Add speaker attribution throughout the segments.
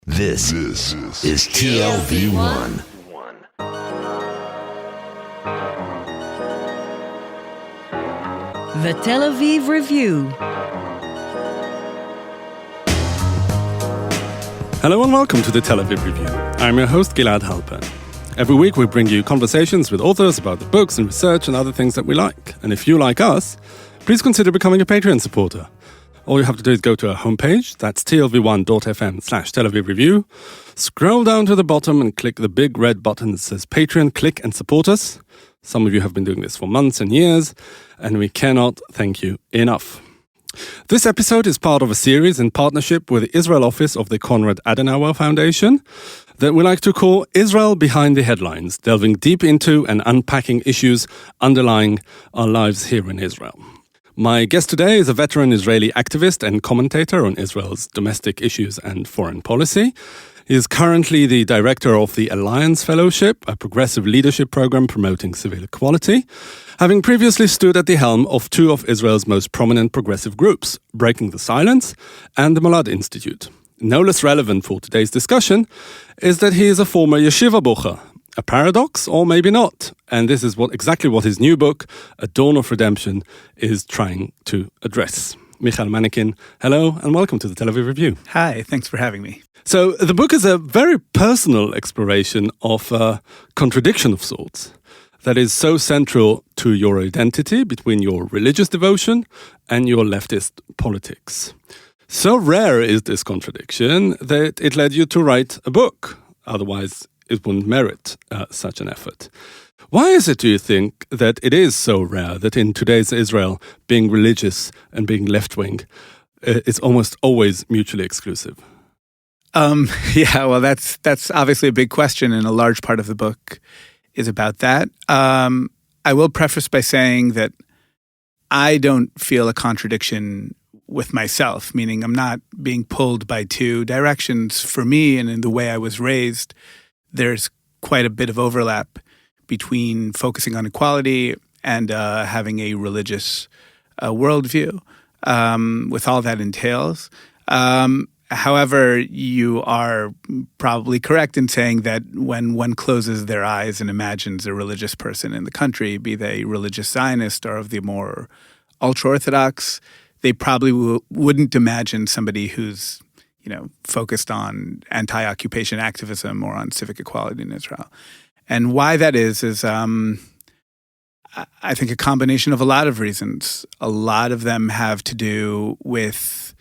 Speaker 1: This is TLV1.
Speaker 2: The Tel Aviv Review.
Speaker 3: Hello and welcome to the Tel Aviv Review. I'm your host, Gilad Halper. Every week we bring you conversations with authors about the books and research and other things that we like. And if you like us, please consider becoming a Patreon supporter. All you have to do is go to our homepage, that's tlv1.fm/Tel Aviv Review, scroll down to the bottom and click the big red button that says Patreon, click and support us. Some of you have been doing this for months and years, and we cannot thank you enough. This episode is part of a series in partnership with the Israel office of the Konrad Adenauer Foundation that we like to call Israel Behind the Headlines, delving deep into and unpacking issues underlying our lives here in Israel. My guest today is a veteran Israeli activist and commentator on Israel's domestic issues and foreign policy. He is currently the director of the Alliance Fellowship, a progressive leadership program promoting civil equality, having previously stood at the helm of two of Israel's most prominent progressive groups, Breaking the Silence and the Molad Institute. No less relevant for today's discussion is that he is a former yeshiva bocher. A paradox, or maybe not. And this is exactly what his new book, A Dawn of Redemption, is trying to address. Mikhael Manekin, hello and welcome to the Tel Aviv Review.
Speaker 4: Hi, thanks for having me.
Speaker 3: So the book is a very personal exploration of a contradiction of sorts that is so central to your identity between your religious devotion and your leftist politics. So rare is this contradiction that it led you to write a book. Otherwise, it wouldn't merit such an effort. Why is it, do you think, that it is so rare that in today's Israel, being religious and being left-wing is almost always mutually exclusive?
Speaker 4: That's obviously a big question, and a large part of the book is about that. I will preface by saying that I don't feel a contradiction with myself, meaning I'm not being pulled by two directions. For me, and in the way I was raised, there's quite a bit of overlap between focusing on equality and having a religious worldview, with all that entails. However, you are probably correct in saying that when one closes their eyes and imagines a religious person in the country, be they religious Zionist or of the more ultra-Orthodox, they probably wouldn't imagine somebody who's focused on anti-occupation activism or on civic equality in Israel. And why that is I think a combination of a lot of reasons. A lot of them have to do with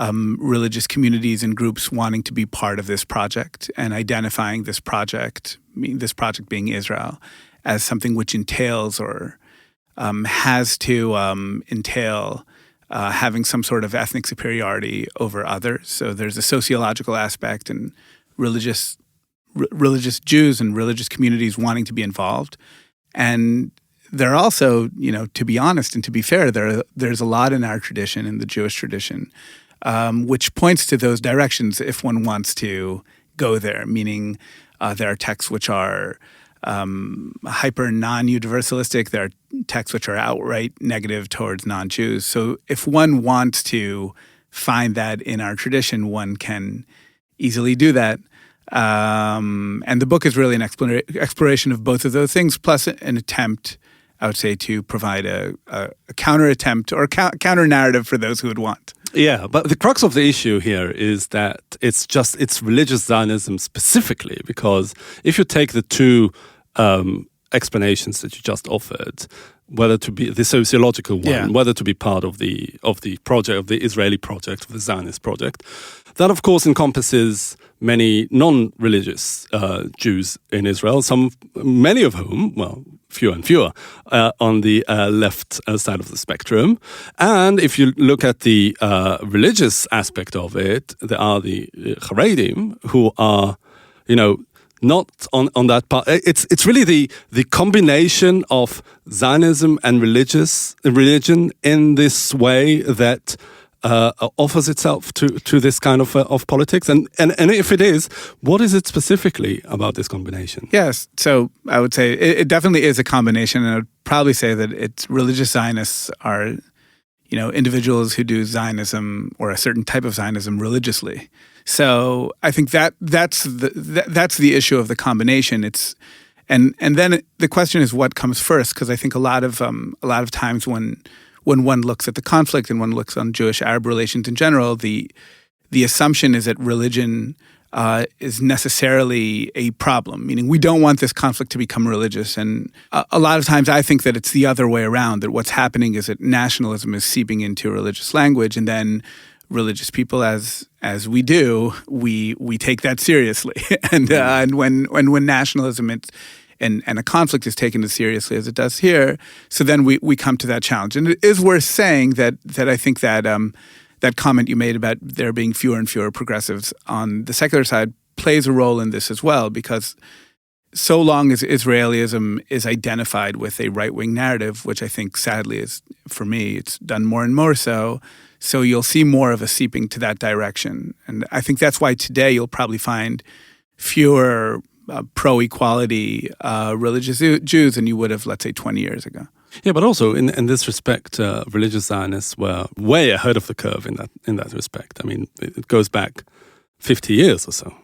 Speaker 4: religious communities and groups wanting to be part of this project and identifying this project being Israel, as something which entails or has to entail having some sort of ethnic superiority over others. So there's a sociological aspect, and religious Jews and religious communities wanting to be involved. And there are also, to be honest and to be fair, there's a lot in our tradition, in the Jewish tradition, which points to those directions if one wants to go there, meaning there are texts which are hyper non-universalistic. There are texts which are outright negative towards non-Jews. So if one wants to find that in our tradition, one can easily do that. And the book is really an exploration of both of those things, plus an attempt, I would say, to provide a counter-attempt or counter-narrative for those who would want.
Speaker 3: Yeah, but the crux of the issue here is that it's religious Zionism specifically, because if you take the two explanations that you just offered, whether to be the sociological one, whether to be part of the project, of the Israeli project, of the Zionist project, that of course encompasses many non-religious Jews in Israel, many of whom, fewer and fewer, on the left side of the spectrum. And if you look at the religious aspect of it, there are the Haredim who are, not on that part. It's really the combination of Zionism and religion in this way that offers itself to this kind of politics? And if it is, what is it specifically about this combination?
Speaker 4: Yes, so I would say it definitely is a combination, and I would probably say that it's religious Zionists are, individuals who do Zionism or a certain type of Zionism religiously. So I think that's the issue of the combination. And then the question is what comes first, because I think a lot of times when one looks at the conflict and one looks on Jewish-Arab relations in general, the assumption is that religion is necessarily a problem, meaning we don't want this conflict to become religious. And a lot of times I think that it's the other way around, that what's happening is that nationalism is seeping into religious language, and then religious people, as we do, we take that seriously. And when nationalism and a conflict is taken as seriously as it does here, so then we come to that challenge. And it is worth saying that I think that that comment you made about there being fewer and fewer progressives on the secular side plays a role in this as well, because so long as Israelism is identified with a right-wing narrative, which I think sadly is, for me, it's done more and more so you'll see more of a seeping to that direction. And I think that's why today you'll probably find fewer pro-equality religious Jews than you would have, let's say, 20 years ago.
Speaker 3: Yeah, but also in this respect, religious Zionists were way ahead of the curve in that respect. I mean, it goes back 50 years or so.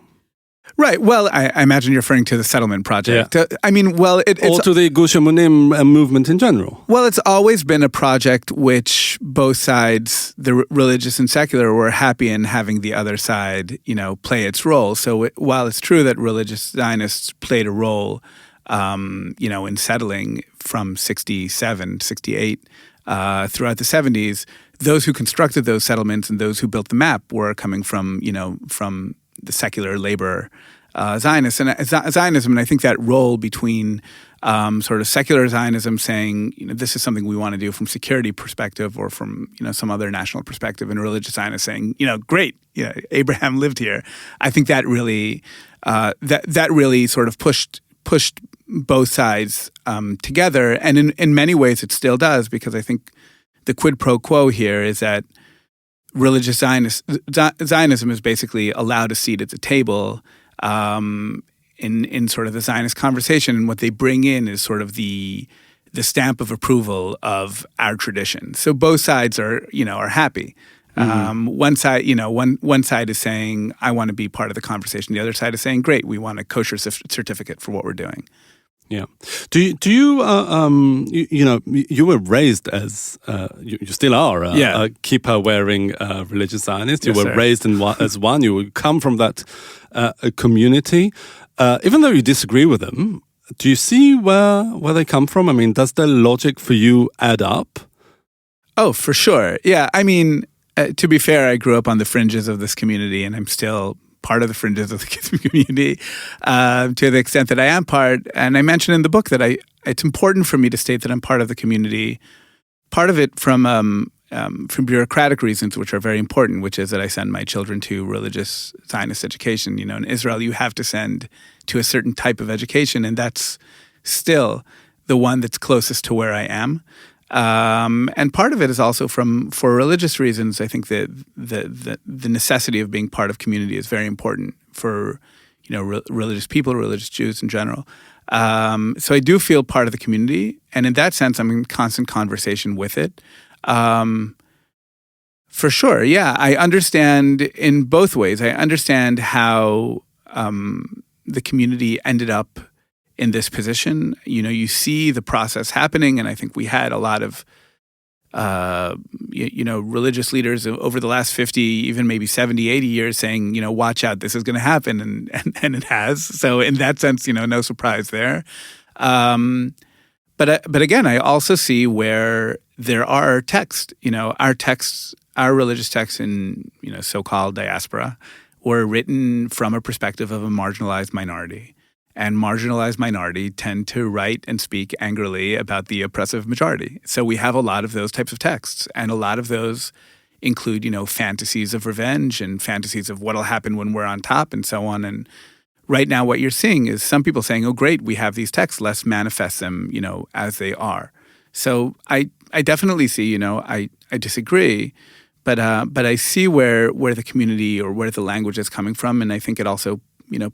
Speaker 4: Right. Well, I imagine you're referring to the settlement project.
Speaker 3: Yeah.
Speaker 4: I mean, well, it's
Speaker 3: or to the Gush Emunim movement in general.
Speaker 4: Well, it's always been a project which both sides, the religious and secular, were happy in having the other side, play its role. So while it's true that religious Zionists played a role, in settling from 67, 68 throughout the 70s, those who constructed those settlements and those who built the map were coming from the secular labor Zionists and Zionism. And I think that role between sort of secular Zionism saying, this is something we want to do from security perspective or from, some other national perspective, and religious Zionists saying, great, Abraham lived here. I think that really that really sort of pushed both sides together. And in many ways it still does, because I think the quid pro quo here is that religious Zionism is basically allowed a seat at the table in sort of the Zionist conversation, and what they bring in is sort of the stamp of approval of our tradition. So both sides are happy. Mm-hmm. One side is saying, I want to be part of the conversation. The other side is saying, great, we want a kosher certificate for what we're doing.
Speaker 3: Yeah. Do you you were raised as you still are a kippah wearing religious Zionist. You were raised as one. You come from that community. Even though you disagree with them, do you see where they come from? I mean, does their logic for you add up?
Speaker 4: Oh, for sure. Yeah. I mean, to be fair, I grew up on the fringes of this community, and I'm still part of the fringes of the community to the extent that I am part. And I mentioned in the book that it's important for me to state that I'm part of the community. Part of it from bureaucratic reasons, which are very important, which is that I send my children to religious Zionist education. In Israel, you have to send to a certain type of education, and that's still the one that's closest to where I am. And part of it is also for religious reasons. I think that the necessity of being part of community is very important for religious people, religious Jews in general. So I do feel part of the community, and in that sense, I'm in constant conversation with it. For sure, yeah, I understand in both ways. I understand how the community ended up in this position. You see the process happening, and I think we had a lot of, religious leaders over the last 50, even maybe 70, 80 years saying, watch out, this is going to happen, and it has. So in that sense, no surprise there. But again, I also see where there are texts, our religious texts in, so-called diaspora were written from a perspective of a marginalized minority. And marginalized minority tend to write and speak angrily about the oppressive majority. So we have a lot of those types of texts, and a lot of those include, fantasies of revenge and fantasies of what'll happen when we're on top and so on. And right now what you're seeing is some people saying, oh, great, we have these texts, let's manifest them, as they are. So I definitely see, I disagree, but I see where the community or where the language is coming from, and I think it also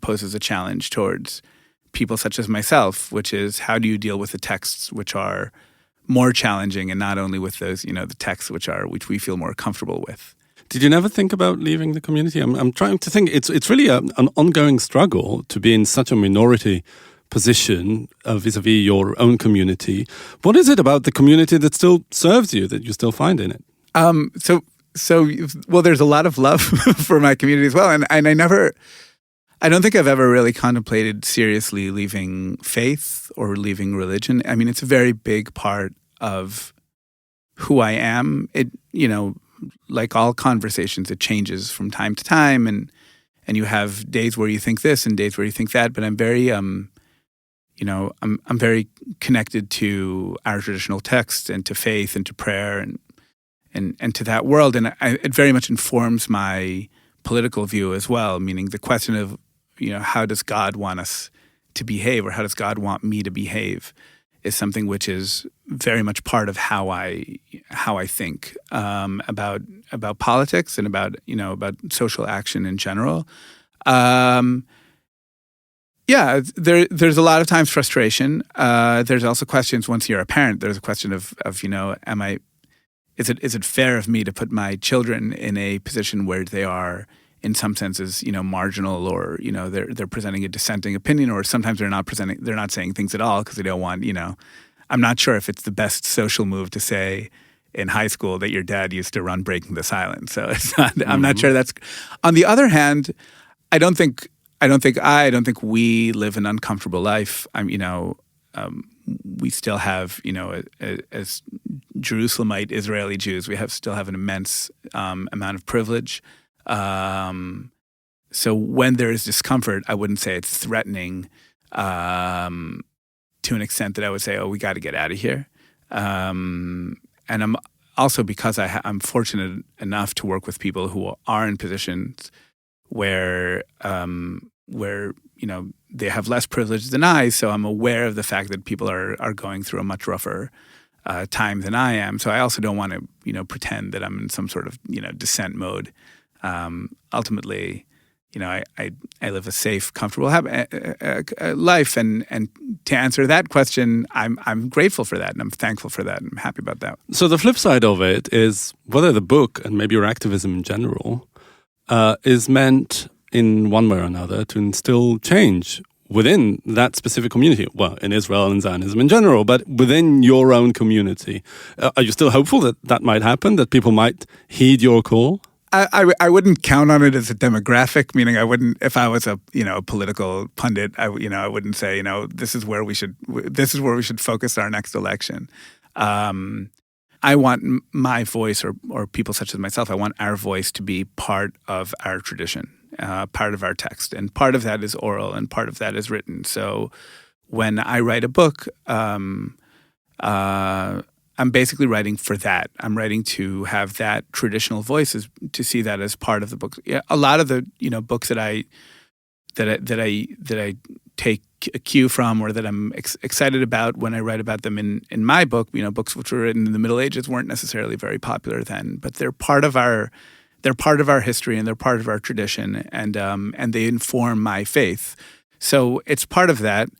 Speaker 4: poses a challenge towards people such as myself, which is how do you deal with the texts which are more challenging, and not only with those, the texts which we feel more comfortable with.
Speaker 3: Did you never think about leaving the community? I'm trying to think. It's really an ongoing struggle to be in such a minority position vis-a-vis your own community. What is it about the community that still serves you, that you still find in it?
Speaker 4: Well, there's a lot of love for my community as well, and I don't think I've ever really contemplated seriously leaving faith or leaving religion. I mean, it's a very big part of who I am. It, like all conversations, it changes from time to time, and you have days where you think this and days where you think that. But I'm very, I'm very connected to our traditional texts and to faith and to prayer and to that world, and it very much informs my political view as well. Meaning the question of, how does God want us to behave, or how does God want me to behave, is something which is very much part of how I think about politics and about social action in general. There's a lot of times frustration. There's also questions once you're a parent. There's a question of is it fair of me to put my children in a position where they are, in some senses, marginal, or they're presenting a dissenting opinion, or sometimes they're not saying things at all because they don't want, I'm not sure if it's the best social move to say in high school that your dad used to run Breaking the Silence. So it's not, I'm not sure that's. On the other hand, I don't think we live an uncomfortable life. We still have, as Jerusalemite Israeli Jews, we still have an immense amount of privilege. So when there is discomfort, I wouldn't say it's threatening to an extent that I would say, oh, we got to get out of here. And I'm also, because I'm fortunate enough to work with people who are in positions where they have less privilege than I, so I'm aware of the fact that people are going through a much rougher time than I am. So I also don't want to, pretend that I'm in some sort of, dissent mode. Ultimately, I live a safe, comfortable life, and to answer that question, I'm grateful for that, and I'm thankful for that, and I'm happy about that.
Speaker 3: So the flip side of it is whether the book, and maybe your activism in general, is meant in one way or another to instill change within that specific community. Well, in Israel and Zionism in general, but within your own community. Are you still hopeful that might happen, that people might heed your call?
Speaker 4: I wouldn't count on it as a demographic, meaning I wouldn't, if I was a political pundit, I wouldn't say, this is where we should focus our next election. I want my voice, or people such as myself, I want our voice to be part of our tradition, part of our text, and part of that is oral and part of that is written. So when I write a book, I'm basically writing for that. I'm writing to have that traditional voice, to see that as part of the book. Yeah, a lot of the books that I take a cue from, or that I'm excited about when I write about them in my book, books which were written in the Middle Ages weren't necessarily very popular then, but they're part of our history, and they're part of our tradition, and they inform my faith. So it's part of that.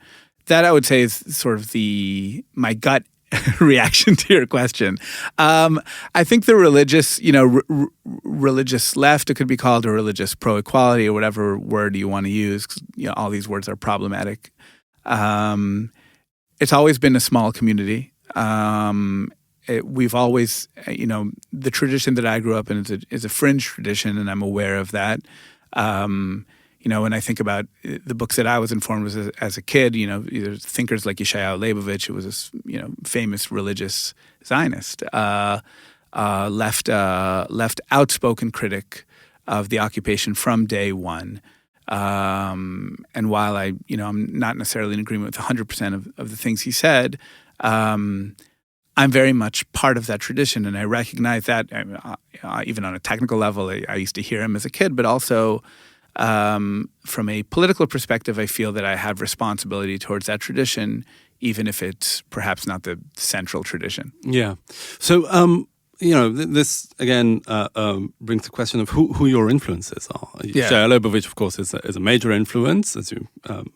Speaker 4: That I would say is sort of my gut reaction to your question. I think the religious, religious left, it could be called, or religious pro-equality, or whatever word you want to use, 'cause, all these words are problematic. It's always been a small community. We've always, the tradition that I grew up in is a fringe tradition, and I'm aware of that. When I think about the books that I was informed as a kid, there's thinkers like Yeshayahu Leibovich, who was a famous religious Zionist, left outspoken critic of the occupation from day one. And while I'm not necessarily in agreement with 100% of the things he said, I'm very much part of that tradition, and I recognize that even on a technical level. I used to hear him as a kid, but also from a political perspective, I feel that I have responsibility towards that tradition, even if it's perhaps not the central tradition.
Speaker 3: Yeah. So, this again brings the question of who your influences are.
Speaker 4: Yeah.
Speaker 3: Yeshayahu Leibovich, of course, is a major influence, as you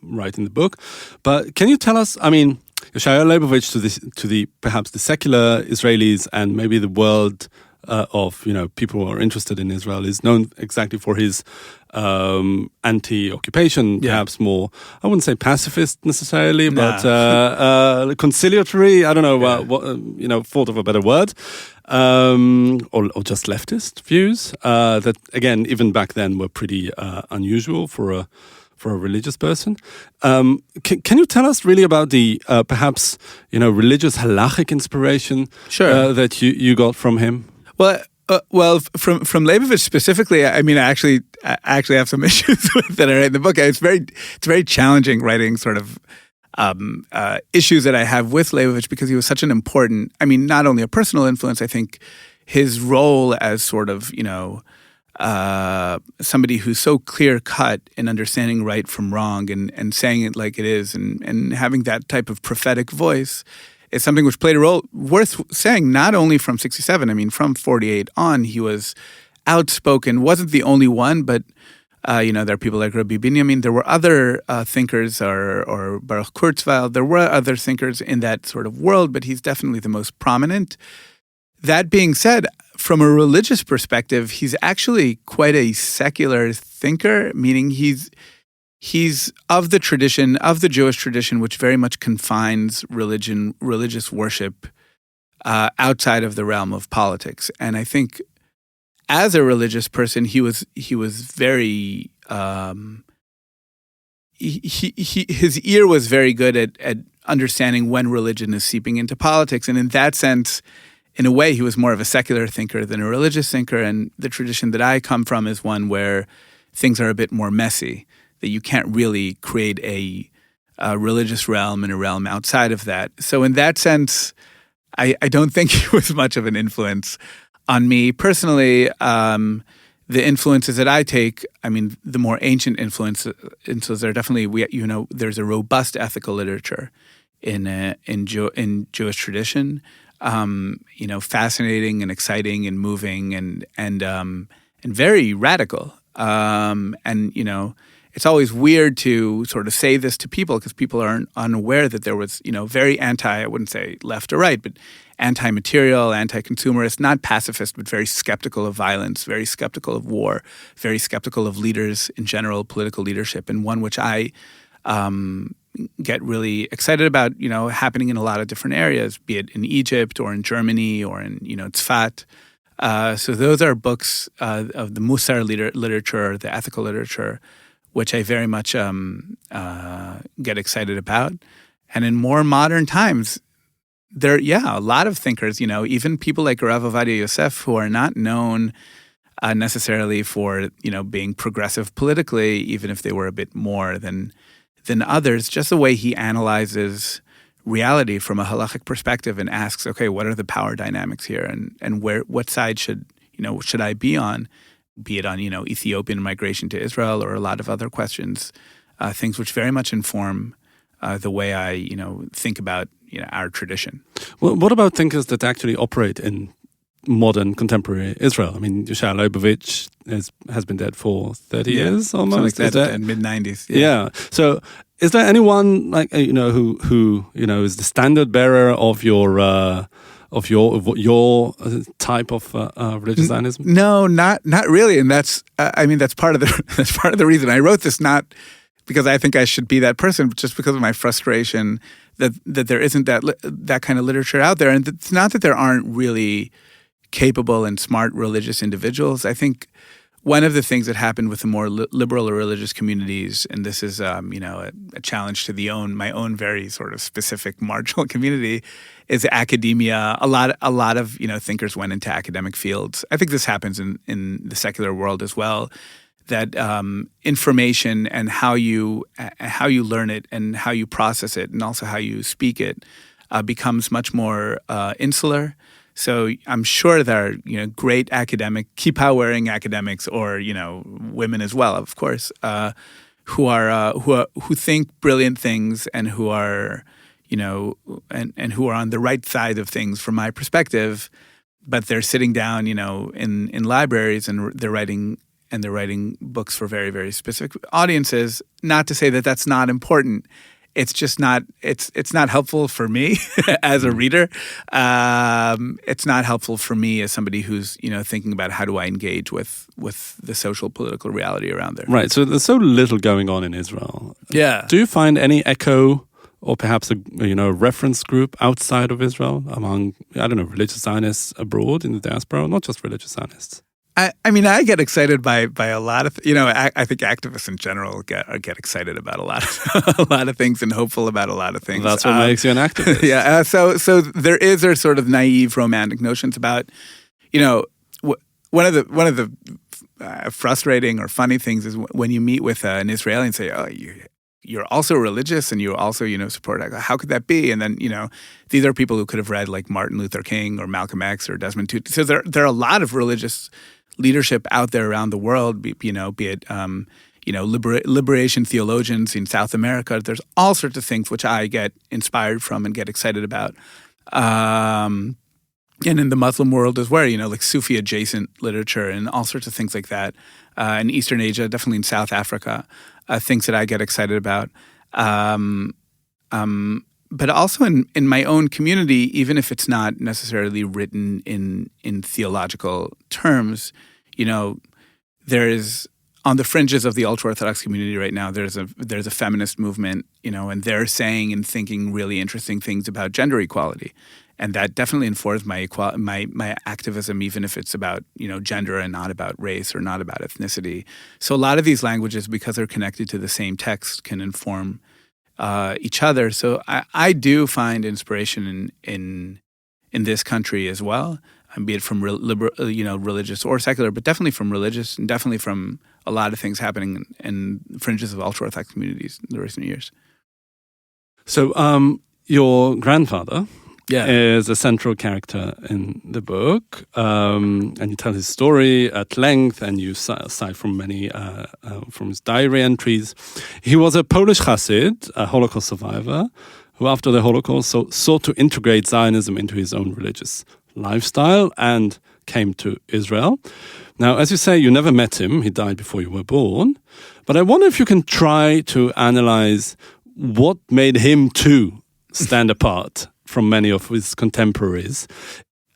Speaker 3: write in the book. But can you tell us? I mean, Yeshayahu Leibovich to the perhaps the secular Israelis and maybe the world of people who are interested in Israel is known exactly for his anti-occupation, perhaps more, I wouldn't say pacifist necessarily, but conciliatory. I don't know thought of a better word. Or just leftist views that, again, even back then were pretty unusual for a religious person. Can you tell us really about the perhaps religious halachic inspiration that you got from him?
Speaker 4: Well, from Leibovich specifically, I mean, I actually have some issues with that I write in the book. It's very challenging writing sort of issues that I have with Leibovich because he was such an important, I mean, not only a personal influence, I think his role as sort of, somebody who's so clear-cut in understanding right from wrong and saying it like it is and having that type of prophetic voice is something which played a role worth saying, not only from 67, I mean, from 48 on, he was outspoken, wasn't the only one, but there are people like Rabbi Binyamin. There were other thinkers, or Baruch Kurzweil. There were other thinkers in that sort of world, but he's definitely the most prominent. That being said, from a religious perspective, he's actually quite a secular thinker, meaning he's of the tradition, of the Jewish tradition, which very much confines religious worship outside of the realm of politics. And I think as a religious person, he was very his ear was very good at understanding when religion is seeping into politics, and in that sense, in a way, he was more of a secular thinker than a religious thinker. And the tradition that I come from is one where things are a bit more messy, that you can't really create a religious realm and a realm outside of that. So in that sense, I don't think he was much of an influence on me personally. The influences that I take, I mean, the more ancient influences are definitely, there's a robust ethical literature in Jewish tradition. Fascinating and exciting and moving and very radical. It's always weird to sort of say this to people because people are unaware that there was, very I wouldn't say left or right, but anti-material, anti-consumerist, not pacifist, but very skeptical of violence, very skeptical of war, very skeptical of leaders in general, political leadership, and one which I get really excited about, happening in a lot of different areas, be it in Egypt or in Germany or in, Tzfat. So those are books of the Musar literature, the ethical literature, which I very much get excited about. And in more modern times, a lot of thinkers, even people like Rav Ovadia Yosef, who are not known necessarily for, being progressive politically, even if they were a bit more than others, just the way he analyzes reality from a halachic perspective and asks, okay, what are the power dynamics here, and what side should I be on, be it on Ethiopian migration to Israel or a lot of other questions, things which very much inform the way I think about our tradition.
Speaker 3: Well, what about thinkers that actually operate in modern contemporary Israel? I mean, Yeshua Leibovich has been dead for 30 years almost.
Speaker 4: Something like that, in mid-90s.
Speaker 3: Yeah. So is there anyone like who is the standard bearer of your type of religious Zionism?
Speaker 4: No, not really, and that's part of the reason I wrote this, not because I think I should be that person, but just because of my frustration that there isn't that kind of literature out there, and it's not that there aren't really capable and smart religious individuals. I think one of the things that happened with the more liberal or religious communities, and this is a challenge to my own very sort of specific marginal community, is academia. A lot of thinkers went into academic fields. I think this happens in the secular world as well. That information and how you learn it and how you process it and also how you speak it becomes much more insular. So I'm sure there are great academic, kippah-wearing academics, or women as well, of course, who think brilliant things and who are and who are on the right side of things from my perspective, but they're sitting down in libraries and they're writing books for very, very specific audiences. Not to say that that's not important. it's just not it's not helpful for me as a reader. It's not helpful for me as somebody who's thinking about how do I engage with the social political reality around there.
Speaker 3: Right. So there's so little going on in Israel.
Speaker 4: Yeah.
Speaker 3: Do you find any echo or perhaps a reference group outside of Israel among religious Zionists abroad in the diaspora, not just religious Zionists?
Speaker 4: I mean, I get excited by a lot of I think activists in general get excited about a lot of things and hopeful about a lot of things.
Speaker 3: That's what makes you an activist.
Speaker 4: Yeah. So there's sort of naive romantic notions about one of the frustrating or funny things is when you meet with an Israeli and say, oh, you're also religious and you also support. How could that be? And then these are people who could have read like Martin Luther King or Malcolm X or Desmond Tutu. So there are a lot of religious leadership out there around the world, be it liberation theologians in South America. There's all sorts of things which I get inspired from and get excited about. And in the Muslim world as well, like Sufi adjacent literature and all sorts of things like that. In Eastern Asia, definitely in South Africa, things that I get excited about. But also in my own community, even if it's not necessarily written in theological terms, there is on the fringes of the ultra-Orthodox community right now. There's a feminist movement, and they're saying and thinking really interesting things about gender equality, and that definitely informs my activism, even if it's about gender and not about race or not about ethnicity. So a lot of these languages, because they're connected to the same text, can inform each other. So I do find inspiration in this country as well, be it from religious or secular, but definitely from religious and definitely from a lot of things happening in fringes of ultra-Orthodox communities in the recent years.
Speaker 3: So your grandfather is a central character in the book, and you tell his story at length, and you cite from many from his diary entries. He was a Polish Chassid, a Holocaust survivor, who after the Holocaust sought to integrate Zionism into his own religious lifestyle and came to Israel. Now, as you say, you never met him. He died before you were born. But I wonder if you can try to analyze what made him too stand apart from many of his contemporaries.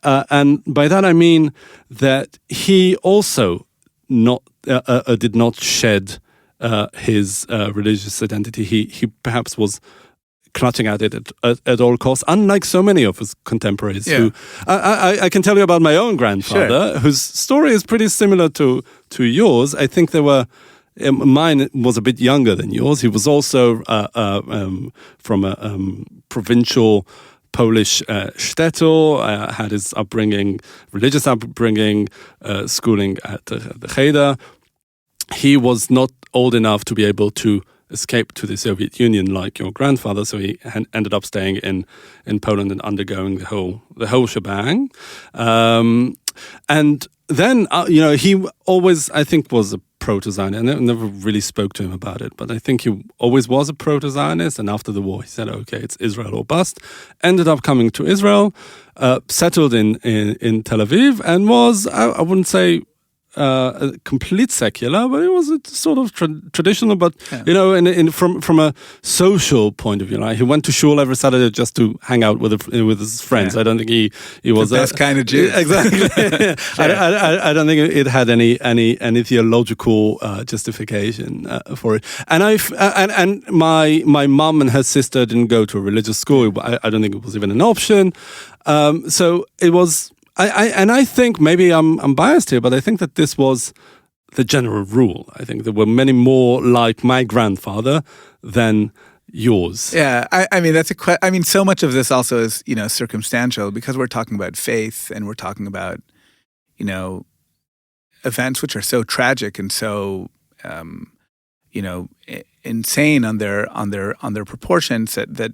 Speaker 3: And by that I mean that he also did not shed his religious identity. He perhaps was clutching at it at all costs, unlike so many of his contemporaries.
Speaker 4: Yeah.
Speaker 3: Who I can tell you about my own grandfather, whose story is pretty similar to yours. I think mine was a bit younger than yours. He was also from a provincial Polish shtetl, had his religious upbringing, schooling at the Cheder. He was not old enough to be able to escape to the Soviet Union like your grandfather, so he ended up staying in Poland and undergoing the whole shebang. And then he always, I think, was a proto-Zionist. I never really spoke to him about it, but I think he always was a proto-Zionist. And after the war, he said, "Okay, it's Israel or bust." Ended up coming to Israel, settled in Tel Aviv, and was I wouldn't say a complete secular, but it was a sort of traditional. But from a social point of view, like he went to shul every Saturday just to hang out with his friends. I don't think he was
Speaker 4: the best kind of Jew.
Speaker 3: Exactly. I don't think it had any theological justification for it. And my mom and her sister didn't go to a religious school. I don't think it was even an option. So it was. I think maybe I'm biased here, but I think that this was the general rule. I think there were many more like my grandfather than yours.
Speaker 4: Yeah, I mean that's so much of this also is circumstantial because we're talking about faith and we're talking about events which are so tragic and so insane on their proportions that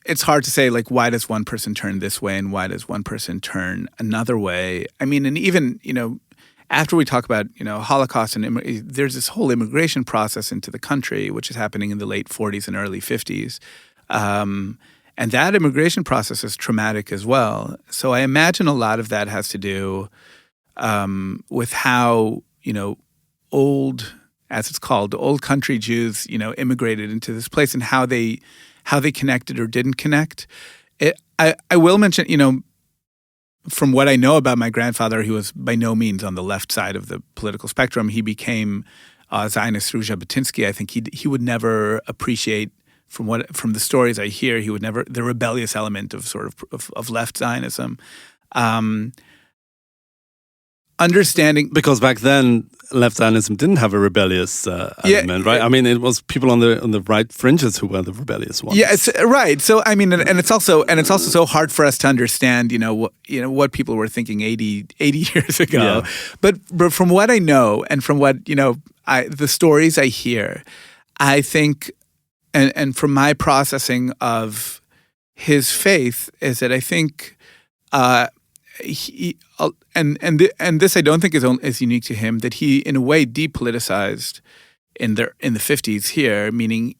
Speaker 4: it's hard to say, like, why does one person turn this way and why does one person turn another way? I mean, and even, after we talk about, Holocaust and there's this whole immigration process into the country, which is happening in the late 40s and early 50s. And that immigration process is traumatic as well. So I imagine a lot of that has to do with how, old as it's called, the old country Jews, immigrated into this place, and how they connected or didn't connect. I will mention, from what I know about my grandfather, he was by no means on the left side of the political spectrum. He became Zionist through Jabotinsky. I think he would never appreciate, from the stories I hear, he would never, the rebellious element of sort of left Zionism. Understanding,
Speaker 3: because back then left Zionism didn't have a rebellious element, right? I mean, it was people on the right fringes who were the rebellious ones.
Speaker 4: Yeah, right. So I mean, and it's also so hard for us to understand, what people were thinking 80 years ago.
Speaker 3: Yeah.
Speaker 4: But from what I know, and from what the stories I hear, I think, and from my processing of his faith, is that I think. And this I don't think is unique to him, that he in a way depoliticized in the 50s here, meaning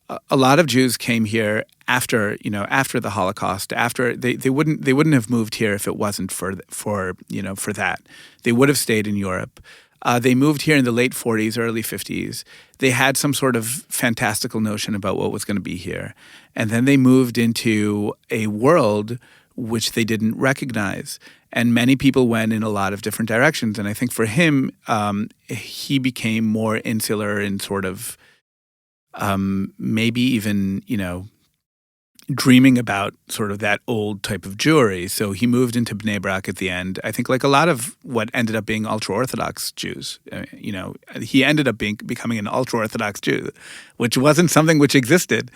Speaker 4: a lot of Jews came here after the Holocaust. After they wouldn't have moved here if it wasn't for that. They would have stayed in Europe. They moved here in the late 40s, early 50s. They had some sort of fantastical notion about what was going to be here, and then they moved into a world which they didn't recognize. And many people went in a lot of different directions. And I think for him, he became more insular and sort of maybe even, dreaming about sort of that old type of Jewry. So he moved into Bnei Brak at the end. I think like a lot of what ended up being ultra-Orthodox Jews, he ended up becoming an ultra-Orthodox Jew, which wasn't something which existed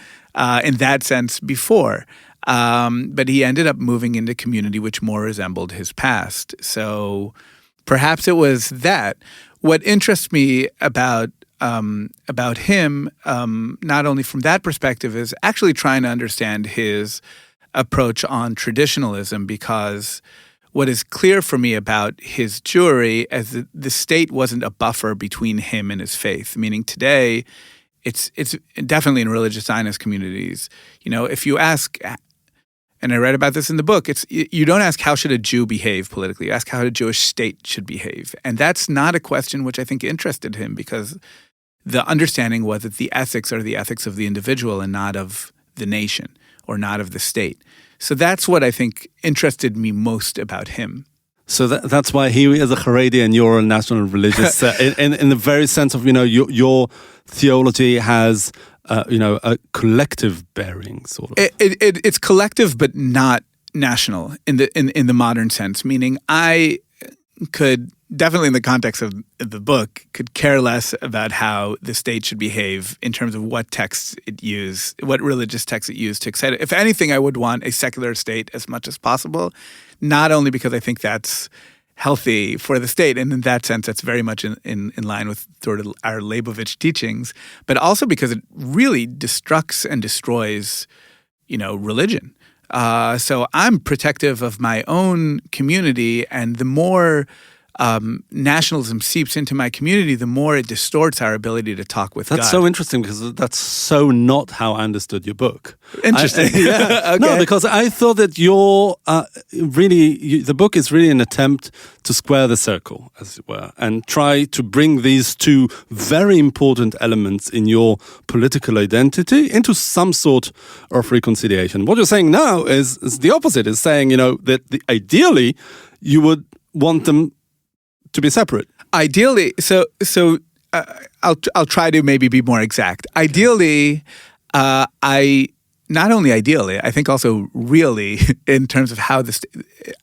Speaker 4: in that sense before. But he ended up moving into community which more resembled his past. So perhaps it was that. What interests me about him, not only from that perspective, is actually trying to understand his approach on traditionalism, because what is clear for me about his Jewry is that the state wasn't a buffer between him and his faith. Meaning today, it's definitely in religious Zionist communities. If you ask. And I read about this in the book. You don't ask how should a Jew behave politically. You ask how a Jewish state should behave. And that's not a question which I think interested him, because the understanding was that the ethics are the ethics of the individual and not of the nation or not of the state. So that's what I think interested me most about him.
Speaker 3: So that's why he is a Haredi and you're a national religious, in the very sense of, your theology has... a collective bearing, sort of.
Speaker 4: It's collective, but not national in the modern sense. Meaning, I could definitely, in the context of the book, could care less about how the state should behave in terms of what texts it used, what religious texts it used to excite it. If anything, I would want a secular state as much as possible. Not only because I think that's healthy for the state, and in that sense, that's very much in line with sort of our Leibovitch teachings, but also because it really destructs and destroys, religion. So I'm protective of my own community, and the more nationalism seeps into my community, the more it distorts our ability to talk with God.
Speaker 3: That's so interesting, because that's so not how I understood your book.
Speaker 4: Interesting.
Speaker 3: Okay. No, because I thought that the book is really an attempt to square the circle, as it were, and try to bring these two very important elements in your political identity into some sort of reconciliation. What you're saying now is the opposite, is saying, that ideally you would want them to be separate.
Speaker 4: Ideally, so I'll try to maybe be more exact. Ideally, not only ideally, I think also really, in terms of how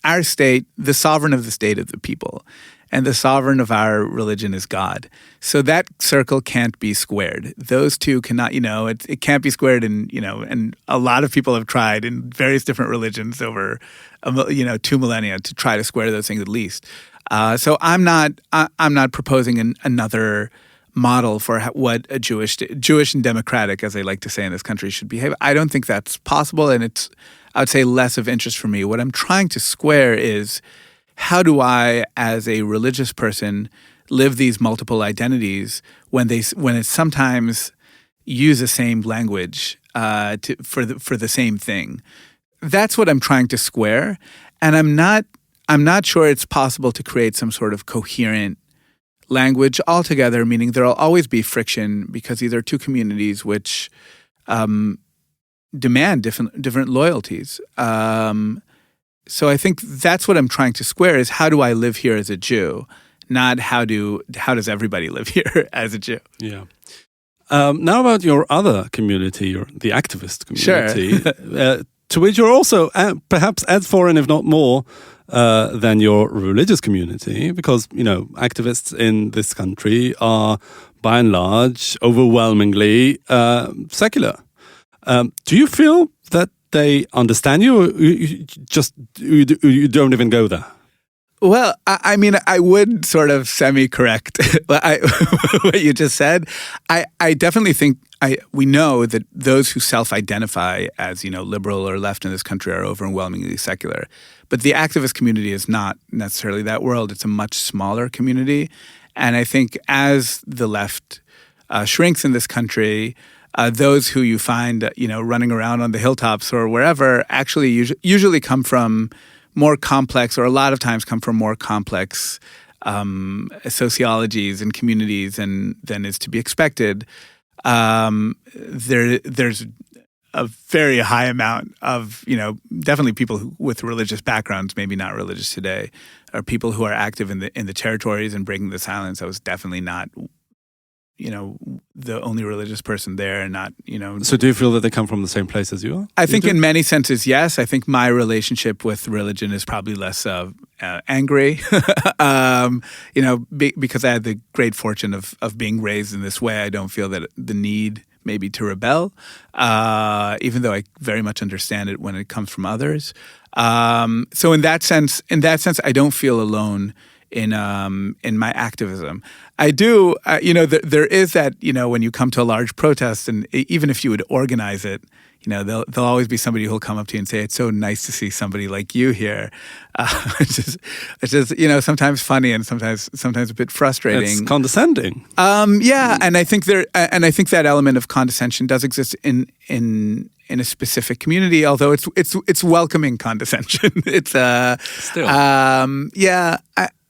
Speaker 4: our state, the sovereign of the state of the people, and the sovereign of our religion is God. So that circle can't be squared. Those two cannot, it can't be squared, and a lot of people have tried in various different religions over, 2 millennia to try to square those things at least. So I'm not proposing another model for what a Jewish and democratic, as they like to say in this country, should behave. I don't think that's possible, and it's, I would say, less of interest for me. What I'm trying to square is, how do I, as a religious person, live these multiple identities when it sometimes use the same language for the same thing? That's what I'm trying to square, and I'm not sure it's possible to create some sort of coherent language altogether, meaning there'll always be friction because these are two communities which demand different loyalties. So I think that's what I'm trying to square is how do I live here as a Jew, not how does everybody live here as a Jew.
Speaker 3: Yeah. Now about your other community, the activist community,
Speaker 4: Sure.
Speaker 3: to which you're also perhaps as foreign, if not more, than your religious community, because, activists in this country are, by and large, overwhelmingly secular. Do you feel that they understand you, or you don't even go there?
Speaker 4: Well, I mean, I would sort of semi-correct what you just said. I definitely think we know that those who self-identify as, liberal or left in this country are overwhelmingly secular. But the activist community is not necessarily that world. It's a much smaller community. And I think as the left shrinks in this country, those who you find, running around on the hilltops or wherever actually usually come from more complex, or a lot of times come from more complex sociologies and communities than is to be expected. There's a very high amount of, definitely people with religious backgrounds, maybe not religious today, or people who are active in the territories and breaking the silence. I was definitely not, the only religious person there, and not,
Speaker 3: So do you feel that they come from the same place as you are?
Speaker 4: I think in many senses, yes. I think my relationship with religion is probably less angry, because I had the great fortune of being raised in this way. I don't feel that the need maybe to rebel, even though I very much understand it when it comes from others. So in that sense, I don't feel alone in my activism. I do, there is that, when you come to a large protest, and even if you would organize it, there'll always be somebody who'll come up to you and say, "It's so nice to see somebody like you here." It's just sometimes funny and sometimes a bit frustrating.
Speaker 3: It's condescending.
Speaker 4: Yeah, and I think that element of condescension does exist in a specific community, although it's welcoming condescension. It's
Speaker 3: Still.
Speaker 4: Yeah.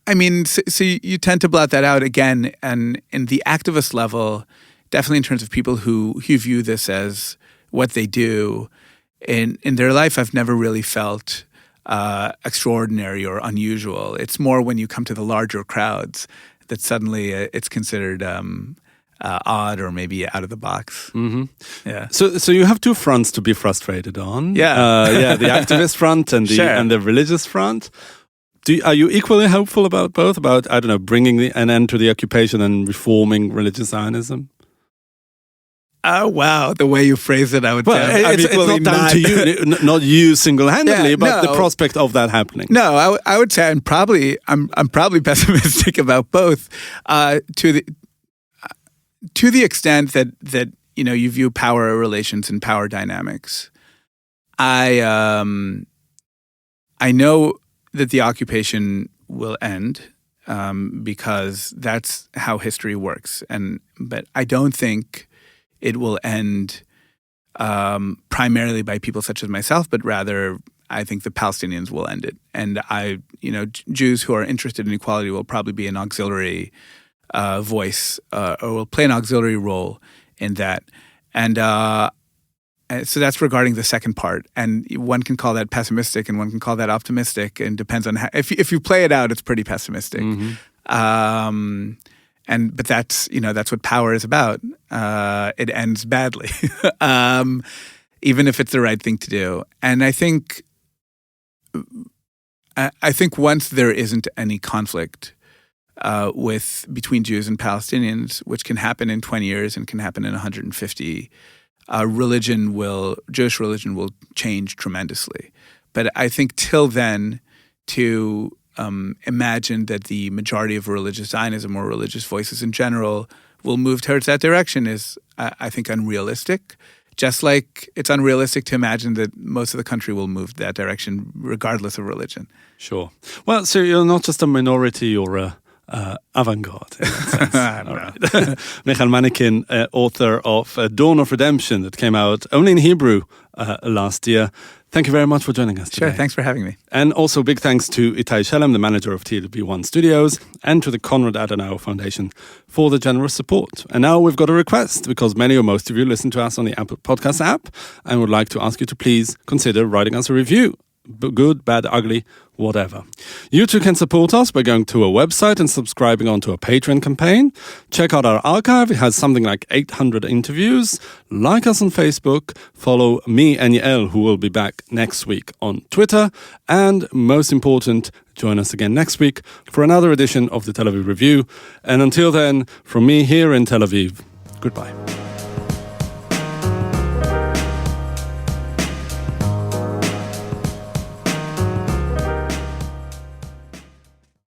Speaker 4: I mean, so you tend to blot that out again, and in the activist level, definitely in terms of people who view this as what they do in their life, I've never really felt extraordinary or unusual. It's more when you come to the larger crowds that suddenly it's considered odd or maybe out of the box.
Speaker 3: Mm-hmm.
Speaker 4: Yeah.
Speaker 3: So you have two fronts to be frustrated on.
Speaker 4: Yeah.
Speaker 3: The activist front and the
Speaker 4: Sure.
Speaker 3: and the religious front. Are you equally hopeful about both? About, I don't know, bringing an end to the occupation and reforming religious Zionism?
Speaker 4: Oh, wow. The way you phrase it, I would say.
Speaker 3: It's not down to you, not you single-handedly, but the prospect of that happening.
Speaker 4: No, I would say I'm probably pessimistic about both. To the extent that you view power relations and power dynamics. I know that the occupation will end because that's how history works, but I don't think it will end primarily by people such as myself, but rather I think the Palestinians will end it. And Jews who are interested in equality will probably be an auxiliary voice or will play an auxiliary role in that. And so that's regarding the second part. And one can call that pessimistic and one can call that optimistic, and depends on how, if you play it out, it's pretty pessimistic.
Speaker 3: Mm-hmm.
Speaker 4: But that's what power is about. It ends badly, even if it's the right thing to do. And I think once there isn't any conflict between Jews and Palestinians, which can happen in 20 years and can happen in 150, Jewish religion will change tremendously. But I think till then, to imagine that the majority of religious Zionism or religious voices in general will move towards that direction is, I think, unrealistic. Just like it's unrealistic to imagine that most of the country will move that direction regardless of religion.
Speaker 3: Sure. Well, so you're not just a minority or avant-garde in that sense. All right. Mikhael Manekin, author of Dawn of Redemption, that came out only in Hebrew last year. Thank you very much for joining us today.
Speaker 4: Sure, thanks for having me.
Speaker 3: And also big thanks to Itai Shelem, the manager of TLV1 Studios, and to the Konrad Adenauer Foundation for the generous support. And now we've got a request, because many or most of you listen to us on the Apple Podcast app, and would like to ask you to please consider writing us a review. Good, bad, ugly, whatever. You too can support us by going to our website and subscribing onto our Patreon campaign. Check out our archive. It has something like 800 interviews. Like us on Facebook. Follow me and Yael, who will be back next week on Twitter. And most important, join us again next week for another edition of the Tel Aviv Review. And until then, from me here in Tel Aviv, goodbye.